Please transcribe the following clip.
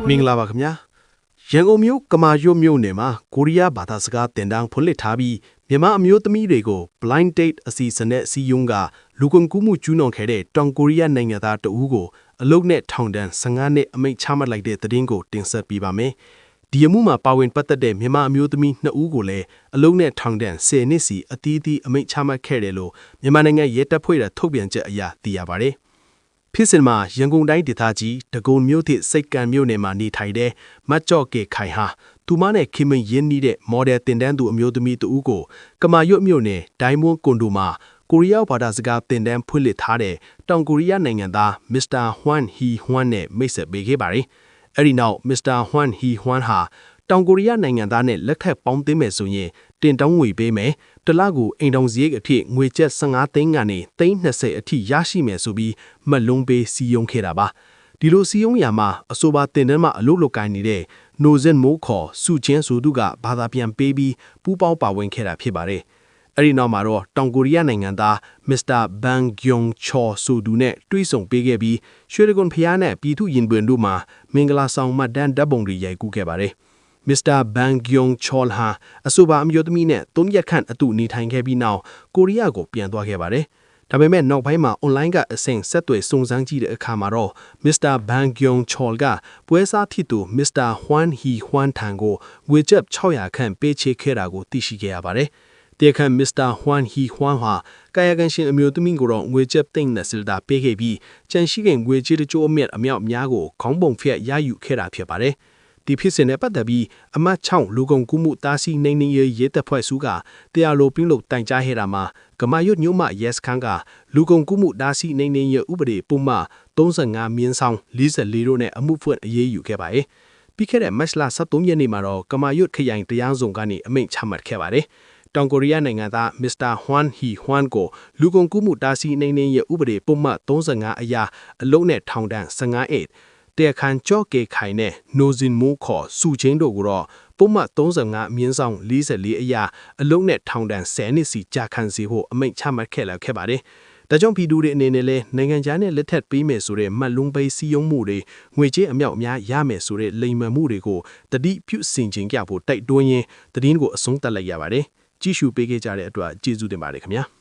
မင်္ဂလာပါခင်ဗျာရန်ကုန်မြို့ကမာရွတ်မြို့နယ်မှာကိုရီးယားဘာသာစကားတင်တန်းဖွင့်လှစ်ထားပြီးမြန်မာအမျိုးသမီးတွေကို blind date အစီအစဉ်နဲ့စီယုံကလူကုန်ကူးမှုကျူးလွန်ခဲ့တဲ့တောင်ကိုရီးယားနိုင်ငံသားတဦးကိုအလုတ်နဲ့ထောင်ဒဏ်15နှစ်အမိန့်ချမှတ်လိုက်တဲ့သတင်းကိုတင်ဆက်ပေးပါမယ်ဒီအမှုမှာပါဝင်ပတ်သက်တဲ့မြန်မာအမျိုးသမီး2ဦးကိုလည်းအလုတ်နဲ့ထောင်ဒဏ်10နှစ်စီအသီးသီးအမိန့်ချမှတ်ခဲ့တယ်လို့မြန်မာနိုင်ငံရဲတပ်ဖွဲ့ကထုတ်ပြန်ချက်အရသိရပါတယ်ဖြစ်စဉ်မှာရန်ကုန်တိုင်းဒေသကြီးဒဂုံမြို့သစ်စိတ်ကံမြို့နယ်မှာနေထိုင်တဲ့မတ်ကျော့ကေခိုင်ဟာသူမနဲ့ခင်မင်းရင်းနှီးတဲ့မော်ဒယ်တင်တန်းသူအမျိုးသမီးတဦးကိုကမာရွတ်မြို့နယ်ဒိုင်းမွန်းကွန်ဒိုမှာကိုရီးယားဘာသာစကားတင်တန်းဖွင့်လှစ်ထားတဲ့တောင်ကိုရီးယားနိုင်ငံသားမစ္စတာဟွမ်ဟီဟွမ်နဲ့မိတ်ဆက်ပေးခဲ့ပါတယ်။အဲဒီနောက်မစ္စတာဟွမ်ဟီဟွမ်ဟာတောင်ကိုရီးယားနိုင်ငံသားနဲ့လက်ထပ်ပေါင်းသင်းမယ်ဆိုရင်တင်တောင်းငွေပေးမယ်တလကိုအိမ်တောင်စရိတ်အဖြစ်ငွေကျပ်15သိန်းကနေ30အထိရရှိမယ်ဆိုပြီးမတ်လုံးပေးစီယုံခဲ့တာပါဒီလိုစီယုံရမှာအဆိုပါတင်တန်းမှာအလုပ်လုပ်ကိုင်နေတဲ့နိုဇင်မိုးခေါ်စုချင်းဆိုသူကဘာသာပြန်ပေးပြီးပူးပေါင်းပါဝင်ခဲ့တာဖြစ်ပါတယ်အဲ့ဒီနောက်မှာတော့တောင်ကိုရီးယားနိုင်ငံသားမစ္စတာဘန်ဂျုံချော်ဆိုသူနဲ့တွဲဆုံပေးခဲ့ပြီးရွှေရကွန်ဖျားနဲ့ပြည်သူရင်ပွင်တို့မှာမင်္ဂလာဆောင်မှတ်တမ်းဓာတ်ပုံတွေရိုက်ကူးခဲ့ပါတယ်မစ္စတာဘန်ဂျုံချော်ဟာအဆိုပါအမျိုးသမီးနဲ့3ရက်ခန့်အတူနေထိုင်ခဲ့ပြီးနောက်ကိုရီးယားကိုပြန်သွားခဲ့ပါတယ်။ဒါပေမဲ့နောက်ပိုင်းမှာ online ကအဆင့်ဆက်သွယ်စုံစမ်းကြည့်တဲ့အခါမှာတော့မစ္စတာဘန်ဂျုံချော်ကပွဲစားဖြစ်သူမစ္စတာဟွမ်ဟီဟွမ်ထံကိုငွေကျပ်600ခန့်ပေးချေခဲ့တာကိုသိရှိခဲ့ရပါတယ်။တရားခံမစ္စတာဟွမ်ဟီဟွမ်ဟာကာယကံရှင်အမျိုးသမီးကိုတော့ငွေကျပ်30တာပေးခဲ့ပြီးကျန်ရှိတဲ့ငွေကြေးတချို့အမြတ်အမြောက်အများကိုခေါင်းပုံဖြတ်ရယူခဲ့တာဖြစ်ပါတယ်။ဒီဖြစ်စဉ်နဲ့ပတ်သက်ပြီးအမတ်6လူကုန်ကူးမှုတားဆီးနှိမ်နင်းရေးရဲတပ်ဖွဲ့စုကတရားလိုပြုလုပ်တိုင်ကြားခဲ့တာမှာကမာရွတ်ညို့မှရဲစခန်းကလူကုန်ကူးမှုတားဆီးနှိမ်နင်းရေးဥပဒေပုံမှန်35/44တို့နဲ့အမှုဖွင့်အရေးယူခဲ့ပါတယ်။ပြီးခဲ့တဲ့မတ်လ23ရက်နေ့မှာတော့ကမာရွတ်ခရိုင်တရားစုံကနေအမိန့်ချမှတ်ခဲ့ပါတယ်။တောင်ကိုရီးယားနိုင်ငံသားမစ္စတာဟွမ်ဟီဟွမ်ကိုလူကုန်ကူးမှုတားဆီးနှိမ်နင်းရေးဥပဒေပုံမှန်35အရာအလုံးနဲ့ထောင်ဒဏ်15နှစ်တရားခံကြော့ကေခိုင်နဲ့နိုဇင်မိုးခေါ်စုချင်းတို့ကိုတော့ပုံမှန်35/44အရာအလုံးနဲ့ထောင်ဒဏ်10နှစ်စီကြာခံစေဖို့အမိန့်ချမှတ်ခဲ့လာခဲ့ပါတယ်။ဒါကြောင့်ပြည်သူတွေအနေနဲ့လည်းနိုင်ငံခြားနဲ့လက်ထပ်ပေးမယ်ဆိုတဲ့မှတ်လုံးပေးစီယုံမှုတွေငွေကြေးအမြောက်အများရမယ်ဆိုတဲ့လိမ်မှန်မှုတွေကိုတတိပြုဆင်ခြင်ကြဖို့တိုက်တွန်းရင်းသတင်းကိုအဆုံးသတ်လိုက်ရပါတယ်။ကြည့်ရှုပေးခဲ့ကြတဲ့အတွက်ကျေးဇူးတင်ပါတယ်ခင်ဗျာ။